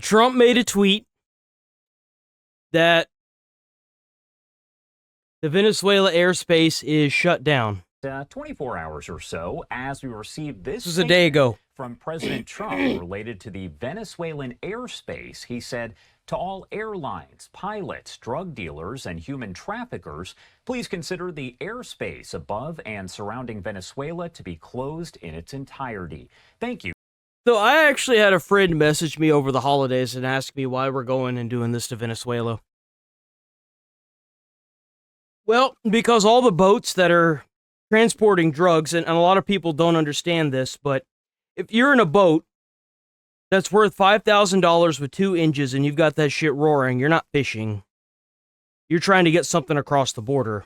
Trump made a tweet that the Venezuela airspace is shut down. 24 hours or so as we received this was a day ago from President Trump related to the Venezuelan airspace. He said, to all airlines, pilots, drug dealers, and human traffickers, please consider the airspace above and surrounding Venezuela to be closed in its entirety. Thank you. So I actually had a friend message me over the holidays and ask me why we're going and doing this to Venezuela. Well, because all the boats that are transporting drugs, and a lot of people don't understand this, but if you're in a boat that's worth $5,000 with 2 engines and you've got that shit roaring, you're not fishing. You're trying to get something across the border.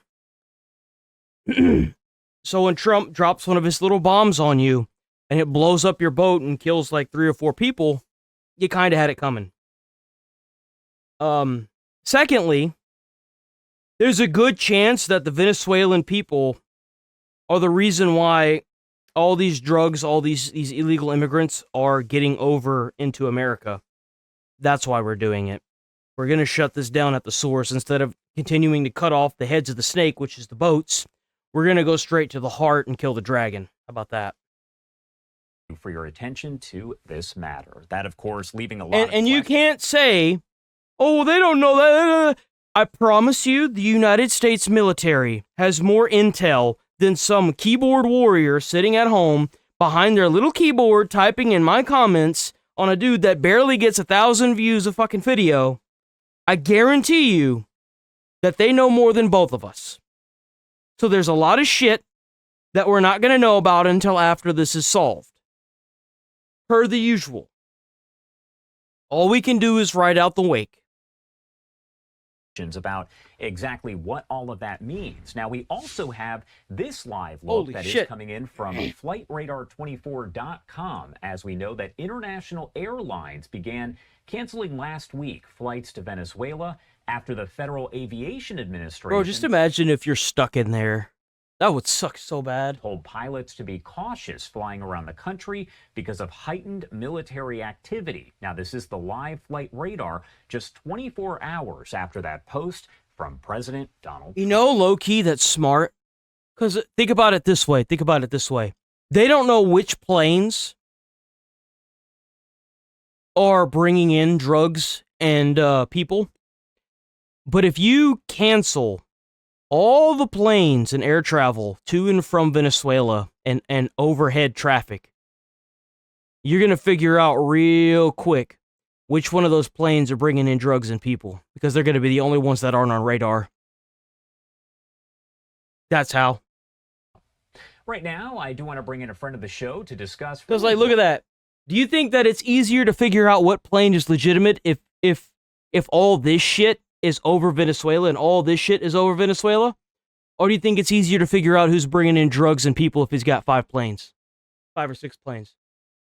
So when Trump drops one of his little bombs on you and it blows up your boat and kills like 3 or 4 people, you kind of had it coming. Secondly, there's a good chance that the Venezuelan people are the reason why all these drugs, all these illegal immigrants are getting over into America. That's why we're doing it. We're going to shut this down at the source. Instead of continuing to cut off the heads of the snake, which is the boats, we're going to go straight to the heart and kill the dragon. How about that? For your attention to this matter. That, of course, leaving a lot and you can't say, oh, they don't know that. I promise you, the United States military has more intel than some keyboard warrior sitting at home behind their little keyboard typing in my comments on a dude that barely gets 1,000 views of fucking video. I guarantee you that they know more than both of us. So there's a lot of shit that we're not going to know about until after this is solved. Per the usual. All we can do is ride out the wake. About exactly what all of that means. Now, we also have this live look is coming in from flightradar24.com, as we know that international airlines began canceling last week flights to Venezuela after the Federal Aviation Administration... Bro, just imagine if you're stuck in there. That would suck so bad. ...told pilots to be cautious flying around the country because of heightened military activity. Now, this is the live flight radar just 24 hours after that post from President Donald Trump. You know, low-key, that's smart. Because think about it this way. They don't know which planes are bringing in drugs and people. But if you cancel all the planes and air travel to and from Venezuela and overhead traffic, you're going to figure out real quick which one of those planes are bringing in drugs and people, because they're going to be the only ones that aren't on radar. That's how. Right now, I do want to bring in a friend of the show to discuss... Because, like, look at that. Do you think that it's easier to figure out what plane is legitimate if all this shit is over Venezuela and all this shit is over Venezuela? Or do you think it's easier to figure out who's bringing in drugs and people if he's got 5 planes? 5 or 6 planes.